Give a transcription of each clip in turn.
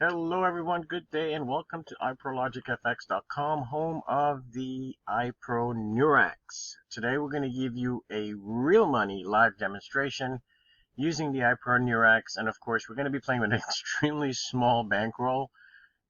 Hello everyone, good day and welcome to iPrologicFX.com, home of the iPro Neurax. Today we're going to give you a real money live demonstration using the iPro Neurax, and of course we're going to be playing with an extremely small bankroll,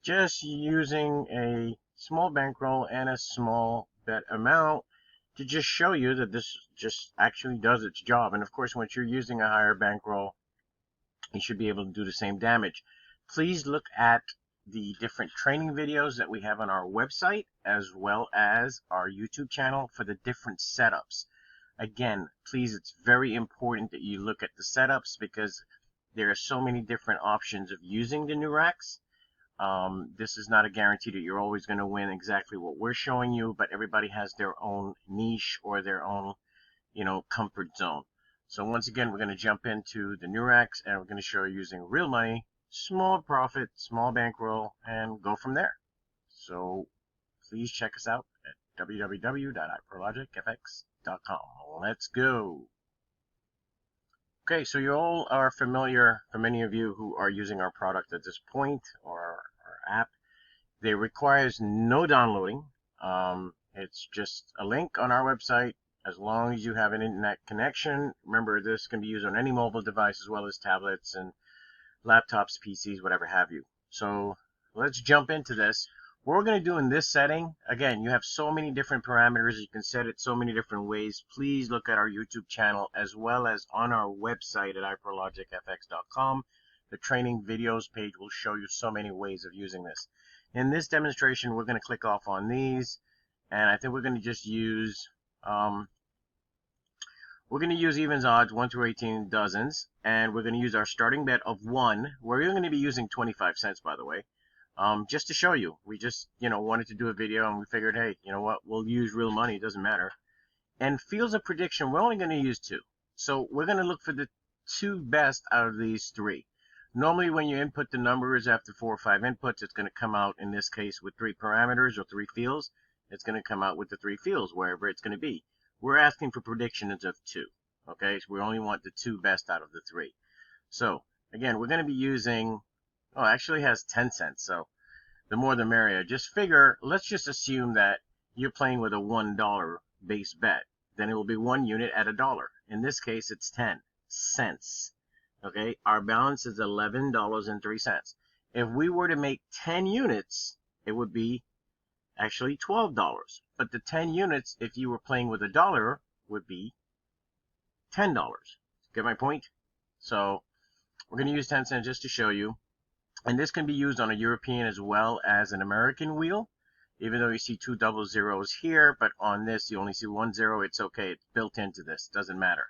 just using a small bankroll and a small bet amount to just show you that this just actually does its job. And of course once you're using a higher bankroll, you should be able to do the same damage. Please look at the different training videos that we have on our website as well as our YouTube channel for the different setups. Again, please, it's very important that you look at the setups because there are so many different options of using the Neurax. This is not a guarantee that you're always going to win exactly what we're showing you, but everybody has their own niche or their own, comfort zone. So once again, we're going to jump into the Neurax and we're going to show you using real money, small profit, small bankroll, and go from there. So please check us out at www.iprologicfx.com. Let's go. Okay, so you all are familiar, for many of you who are using our product at this point, or our app, they requires no downloading. It's just a link on our website. As long as you have an internet connection, remember this can be used on any mobile device as well as tablets and laptops, PCs, whatever have you. So let's jump into this. What we're going to do in this setting, again, you have so many different parameters. You can set it so many different ways. Please look at our YouTube channel as well as on our website at iprologicfx.com. The training videos page will show you so many ways of using this. In this demonstration, we're going to click off on these, and I think we're going to just use evens, odds, 1 through 18 dozens, and we're going to use our starting bet of 1. We're going to be using 25 cents, by the way, just to show you. We just, wanted to do a video, and we figured, hey, you know what, we'll use real money, it doesn't matter. And fields of prediction, we're only going to use 2. So we're going to look for the 2 best out of these 3. Normally, when you input the numbers after 4 or 5 inputs, it's going to come out, in this case, with 3 parameters or 3 fields. It's going to come out with the 3 fields, wherever it's going to be. We're asking for predictions of 2. Okay, so we only want the 2 best out of the 3. So, again, we're going to be using, it actually has 10 cents, so the more the merrier. Just figure, let's just assume that you're playing with a $1 base bet. Then it will be 1 unit at $1. In this case, it's 10 cents. Okay, our balance is $11.03. If we were to make 10 units, it would be actually $12. But the 10 units, if you were playing with $1, would be $10. Get my point? So we're going to use 10 cents just to show you. And this can be used on a European as well as an American wheel. Even though you see 2 double zeros here, but on this you only see 1 0, it's okay. It's built into this. Doesn't matter.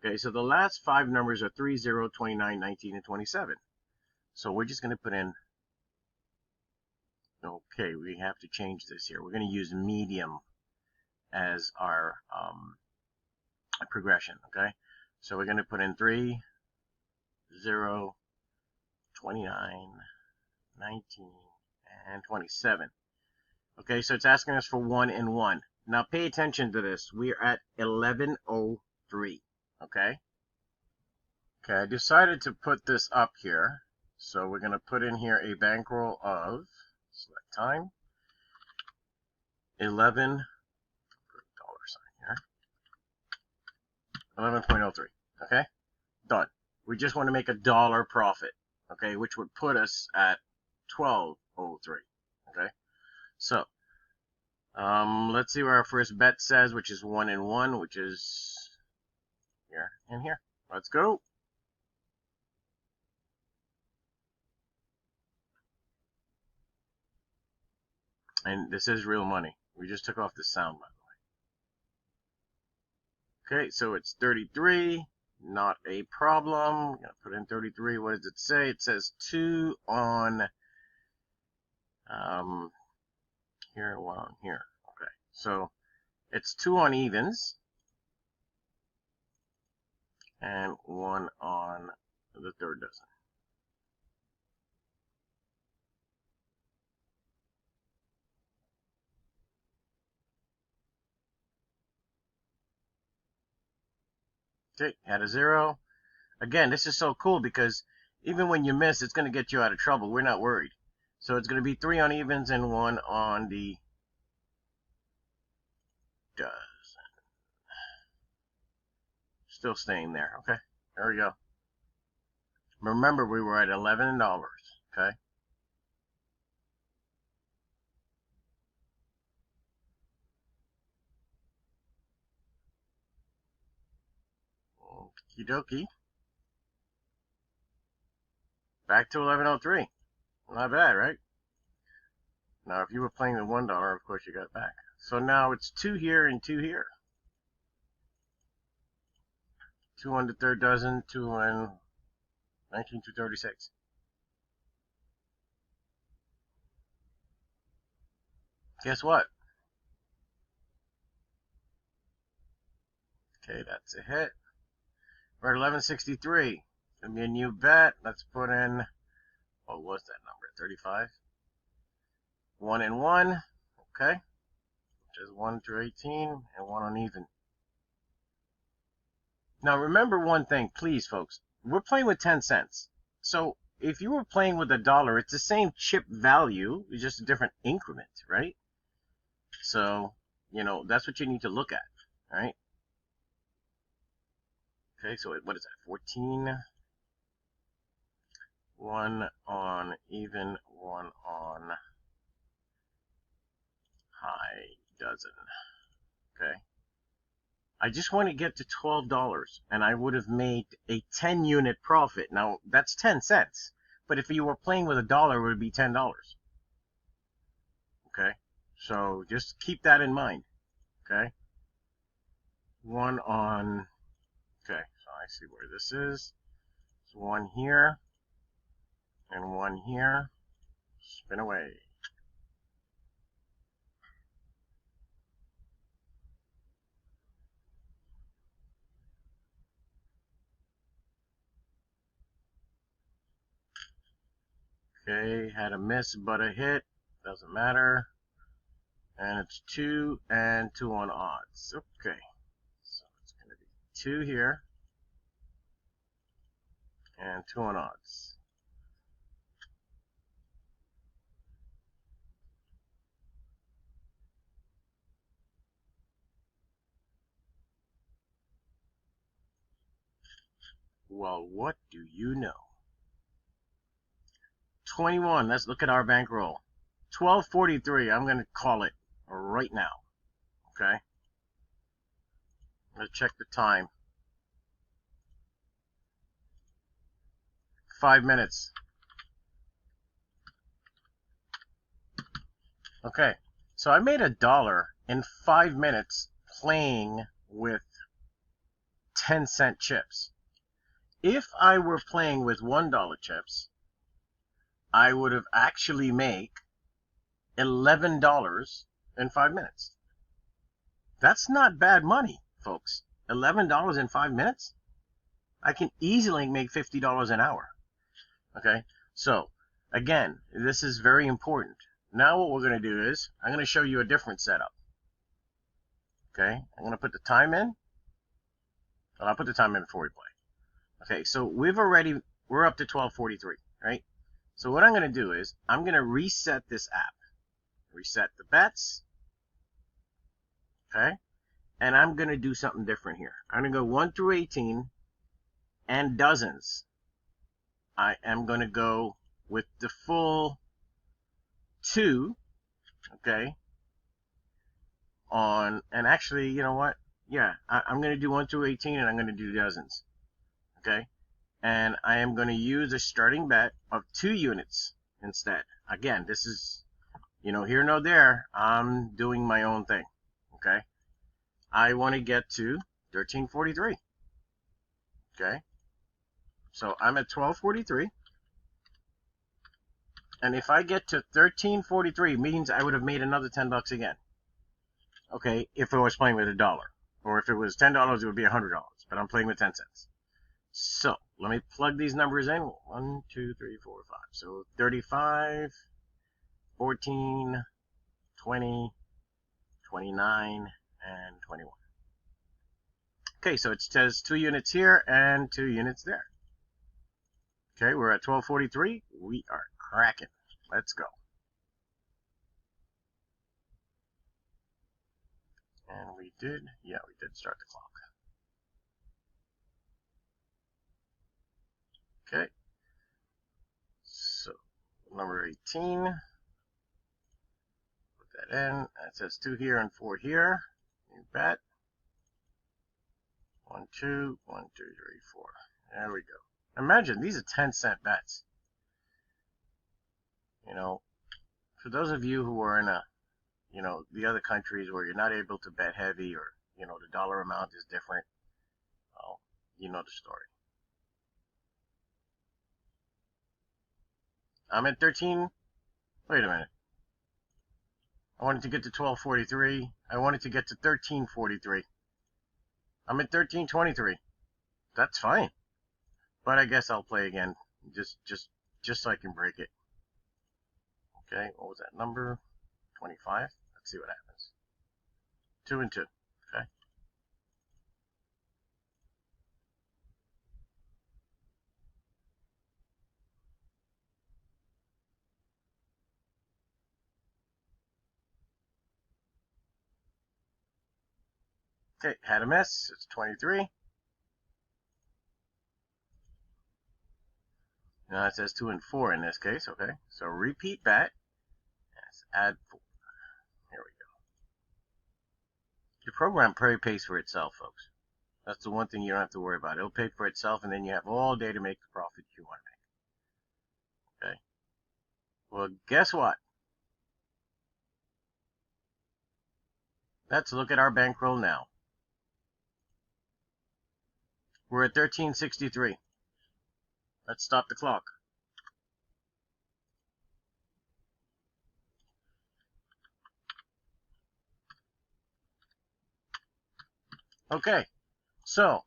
Okay, so the last 5 numbers are 3, 0, 29, 19, and 27. So we're just going to put in, okay, we have to change this here. We're going to use medium as our progression, okay? So we're going to put in 3, 0, 29, 19, and 27. Okay, so it's asking us for 1 and 1. Now pay attention to this. We're at 1103, okay? Okay, I decided to put this up here. So we're going to put in here a bankroll of, select time, 11, $, 11.03, okay? Done. We just want to make $1 profit, okay, which would put us at 12.03, okay? So, let's see where our first bet says, which is 1 and 1, which is here and here. Let's go. And this is real money. We just took off the sound, by the way. Okay, so it's 33. Not a problem. I'm going to put in 33. What does it say? It says 2 on here, 1 on here. Okay, so it's 2 on evens and 1 on the third dozen. Okay, add a 0. Again, this is so cool because even when you miss, it's going to get you out of trouble. We're not worried. So it's going to be 3 on evens and 1 on the dozen. Still staying there. Okay, there we go. Remember, we were at $11. Okay. Okie dokie. Back to 1103. Not bad, right? Now, if you were playing the $1, of course you got it back. So now it's 2 here and 2 here. 2 on the third dozen, 2 on 19 to 36. Guess what? Okay, that's a hit. We're at 1163. Gonna be a new bet. Let's put in, what was that number? 35? 1 and 1. Okay. Which is 1 through 18 and 1 uneven. Now remember one thing, please, folks. We're playing with 10 cents. So if you were playing with $1, it's the same chip value, it's just a different increment, right? So, you know, that's what you need to look at, right? Okay, so what is that? 14. 1 on even, 1 on high dozen. Okay. I just want to get to $12 and I would have made a 10 unit profit. Now that's 10 cents. But if you were playing with $1, it would be $10. Okay. So just keep that in mind. Okay. 1 on, okay, so I see where this is. It's 1 here and 1 here. Spin away. Okay, had a miss but a hit. Doesn't matter. And it's 2 and 2 on odds. Okay. So it's going to be 2 here and 2 on odds. Well, what do you know? 21. Let's look at our bankroll. 1243. I'm going to call it right now. Okay. Let's check the time. 5 minutes. Okay. So I made $1 in 5 minutes playing with 10-cent chips. If I were playing with $1 chips, I would have actually made $11 in 5 minutes. That's not bad money, folks. $11 in 5 minutes? I can easily make $50 an hour. Okay? So, again, this is very important. Now what we're going to do is, I'm going to show you a different setup. Okay? I'm going to put the time in. Well, I'll put the time in before we play. Okay, so we're up to 1243, right? So what I'm going to do is, I'm going to reset this app. Reset the bets. Okay? And I'm going to do something different here. I'm going to go 1 through 18 and dozens. I am going to go with the full 2, okay, on, and actually, you know what? Yeah, I'm going to do 1 through 18 and I'm going to do dozens, okay? And I am going to use a starting bet of 2 units instead. Again, this is, you know, here, no there. I'm doing my own thing, okay? I want to get to 1343, okay? So I'm at 1243. And if I get to 1343, means I would have made another $10 again. Okay, if I was playing with $1. Or if it was $10, it would be $100. But I'm playing with 10 cents. So, let me plug these numbers in. 1, 2, 3, 4, 5. So, 35, 14, 20, 29, and 21. Okay, so it says 2 units here and 2 units there. Okay, we're at 12:43. We are cracking. Let's go. And we did start the clock. Okay. So, number 18. Put that in. That says 2 here and 4 here. New bet. 1, 2, 1, 2, 3, 4. There we go. Imagine, these are 10-cent bets. You know, for those of you who are in the other countries where you're not able to bet heavy, or, the dollar amount is different, well, you know the story. I'm at 13. Wait a minute. I wanted to get to 12:43. I wanted to get to 13:43. I'm at 13:23. That's fine. But I guess I'll play again, just so I can break it. Okay, what was that number? 25. Let's see what happens. 2 and 2. Okay. Okay, had a miss. It's 23. Now it says 2 and 4 in this case. Okay, so repeat bet. Let's add 4. Here we go. The program probably pays for itself, folks. That's the one thing you don't have to worry about. It'll pay for itself, and then you have all day to make the profit you want to make. Okay. Well, guess what? Let's look at our bankroll now. We're at 13:63. Let's stop the clock. Okay, so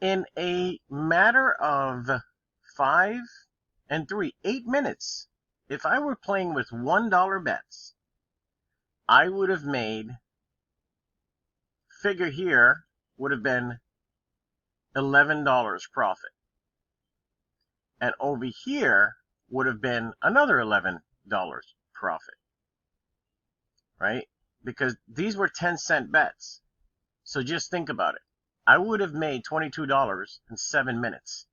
in a matter of 5 and 3, 8 minutes, if I were playing with $1 bets, I would have made, figure here, would have been $11 profit. And over here would have been another $11 profit. Right? Because these were 10-cent bets. So just think about it. I would have made $22 in 7 minutes.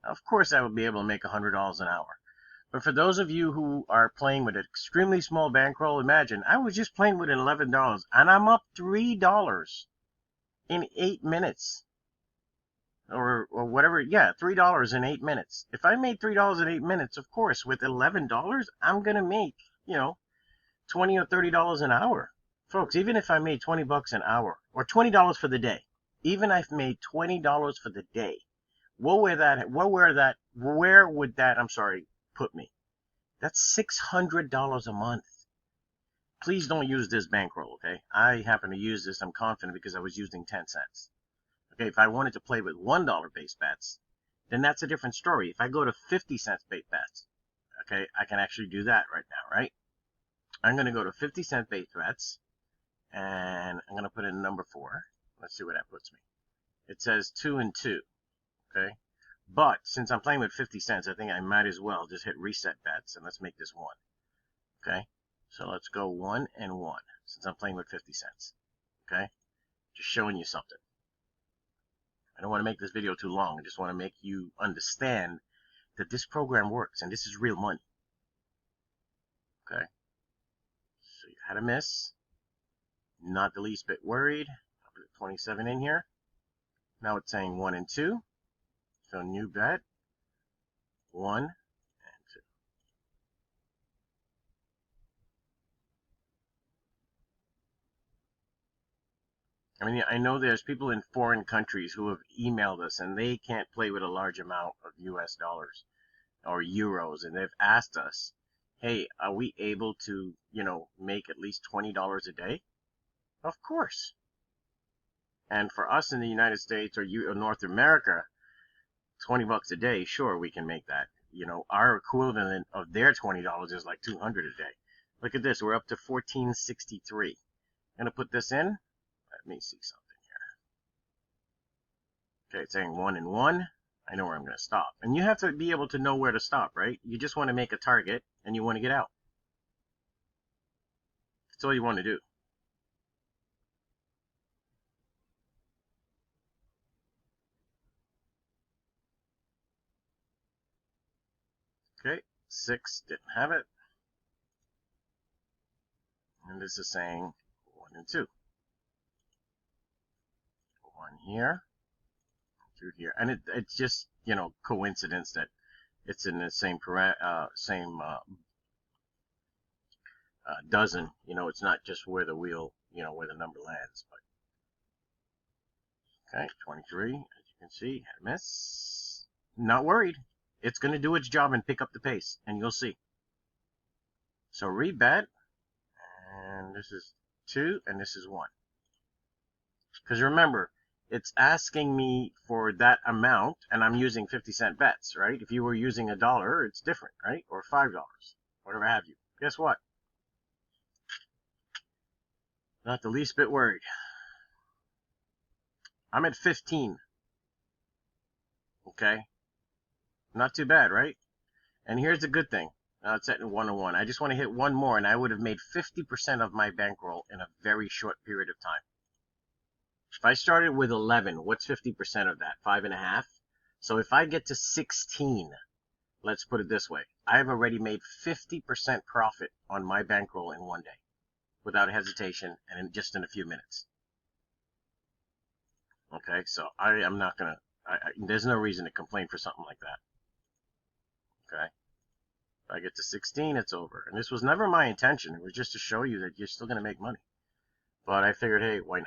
Of course, I would be able to make $100 an hour. But for those of you who are playing with an extremely small bankroll, imagine, I was just playing with $11, and I'm up $3 in 8 minutes. Or whatever, yeah, $3 in 8 minutes. If I made $3 in 8 minutes, of course, with $11, I'm going to make, $20 or $30 an hour. Folks, even if I made $20 an hour, or $20 for the day, even if I made $20 for the day, where would that put me? That's $600 a month. Please don't use this bankroll, okay? I happen to use this, I'm confident, because I was using 10 cents. Okay, if I wanted to play with $1 base bets, then that's a different story. If I go to 50 cents base bets, okay, I can actually do that right now, right? I'm going to go to 50 cent base bets, and I'm going to put in number 4. Let's see where that puts me. It says 2 and 2, okay? But since I'm playing with 50 cents, I think I might as well just hit reset bets, and let's make this 1, okay? So let's go 1 and 1, since I'm playing with 50 cents, okay? Just showing you something. I don't want to make this video too long. I just want to make you understand that this program works, and this is real money. Okay? So you had a miss. Not the least bit worried. I'll put 27 in here. Now it's saying 1 and 2. So new bet. 1 and 2. I mean, I know there's people in foreign countries who have emailed us, and they can't play with a large amount of US dollars or euros, and they've asked us, hey, are we able to, make at least $20 a day? Of course. And for us in the United States or North America, $20 a day, sure, we can make that. Our equivalent of their $20 is like $200 a day. Look at this, we're up to $14.63. I'm going to put this in. Let me see something here. Okay, it's saying 1 and 1. I know where I'm going to stop. And you have to be able to know where to stop, right? You just want to make a target and you want to get out. That's all you want to do. Okay, 6 didn't have it. And this is saying 1 and 2. 1 here, 2 here. And it's just, coincidence that it's in the same dozen. It's not just where the wheel, where the number lands. But okay, 23, as you can see, had a miss. Not worried. It's going to do its job and pick up the pace, and you'll see. So rebet, and this is 2, and this is 1. Because remember, it's asking me for that amount, and I'm using 50-cent bets, right? If you were using $1, it's different, right? Or $5, whatever have you. Guess what? Not the least bit worried. I'm at 15. Okay? Not too bad, right? And here's the good thing. It's at 101. I just want to hit one more, and I would have made 50% of my bankroll in a very short period of time. If I started with 11, what's 50% of that? 5.5? So if I get to 16, let's put it this way. I have already made 50% profit on my bankroll in one day, without hesitation, and just in a few minutes. Okay, so I'm not going to, there's no reason to complain for something like that. Okay. If I get to 16, it's over. And this was never my intention. It was just to show you that you're still going to make money. But I figured, hey, why not?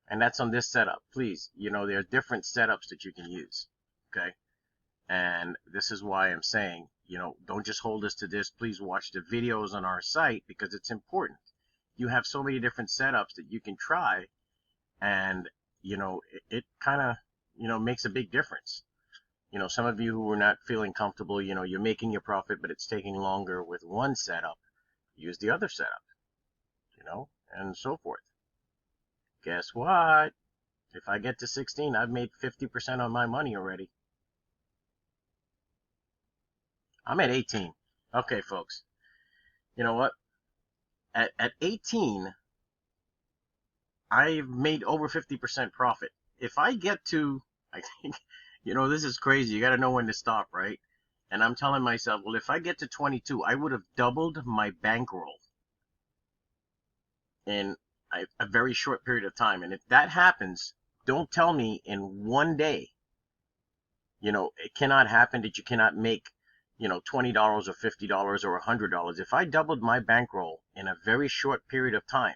And that's on this setup. Please, there are different setups that you can use. Okay? And this is why I'm saying, don't just hold us to this. Please watch the videos on our site because it's important. You have so many different setups that you can try. And, it kind of, makes a big difference. Some of you who are not feeling comfortable, you're making your profit, but it's taking longer with one setup. Use the other setup, and so forth. Guess what? If I get to 16, I've made 50% on my money already. I'm at 18. Okay, folks. You know what? At 18, I've made over 50% profit. If I get to, I think, this is crazy. You got to know when to stop, right? And I'm telling myself, well, if I get to 22, I would have doubled my bankroll in a very short period of time. And if that happens, don't tell me in one day, it cannot happen that you cannot make, $20 or $50 or $100. If I doubled my bankroll in a very short period of time,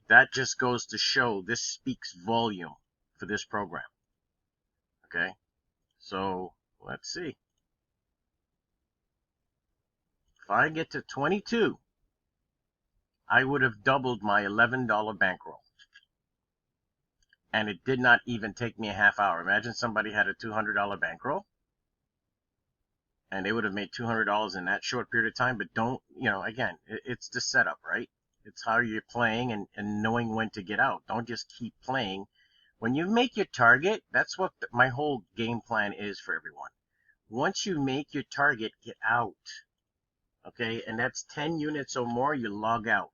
that just goes to show this speaks volume for this program. Okay, so let's see. If I get to 22, I would have doubled my $11 bankroll. And it did not even take me a half hour. Imagine somebody had a $200 bankroll. And they would have made $200 in that short period of time. But don't, again, it's the setup, right? It's how you're playing and knowing when to get out. Don't just keep playing. When you make your target, that's what my whole game plan is for everyone. Once you make your target, get out. Okay, and that's 10 units or more, you log out.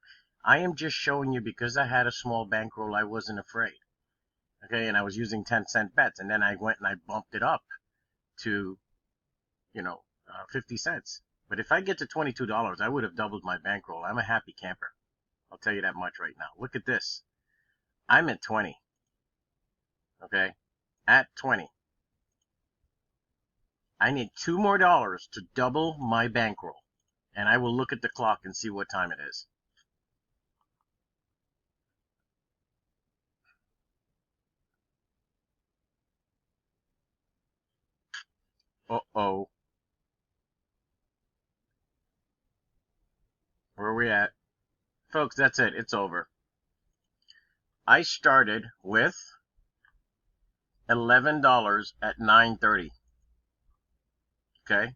I am just showing you because I had a small bankroll, I wasn't afraid. Okay, and I was using 10-cent bets, and then I went and I bumped it up to, 50 cents. But if I get to $22, I would have doubled my bankroll. I'm a happy camper. I'll tell you that much right now. Look at this. I'm at 20. Okay, at 20. I need $2 more to double my bankroll. And I will look at the clock and see what time it is. Uh-oh. Where are we at? Folks, that's it. It's over. I started with $11 at 9:30. Okay?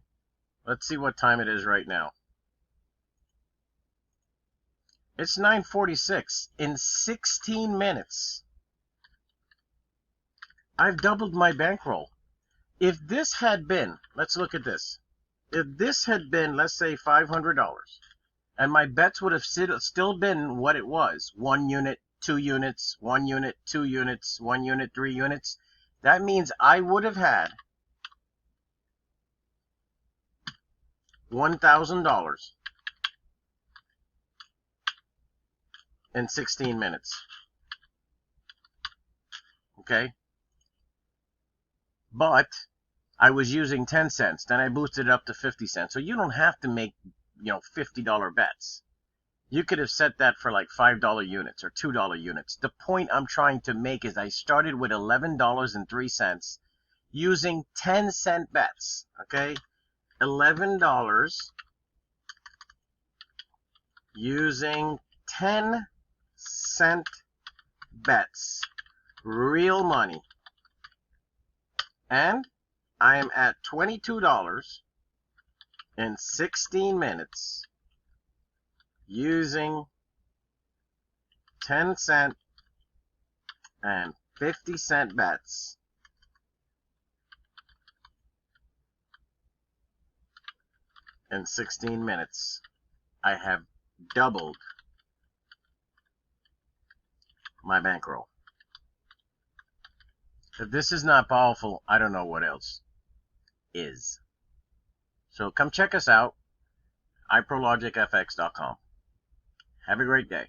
Let's see what time it is right now. It's 9:46. In 16 minutes, I've doubled my bankroll. If this had been, let's look at this. If this had been, let's say, $500, and my bets would have still been what it was, 1 unit, 2 units, 1 unit, 2 units, 1 unit, 3 units, that means I would have had $1,000 in 16 minutes. Okay? But I was using 10 cents. Then I boosted it up to 50 cents. So you don't have to make, $50 bets. You could have set that for like $5 units or $2 units. The point I'm trying to make is I started with $11.03 using 10-cent bets. Okay? $11 using 10-cent bets. Real money. And I am at $22 in 16 minutes using 10-cent and 50-cent bets. In 16 minutes, I have doubled my bankroll. If this is not powerful, I don't know what else is. So come check us out, iPrologicFX.com. Have a great day.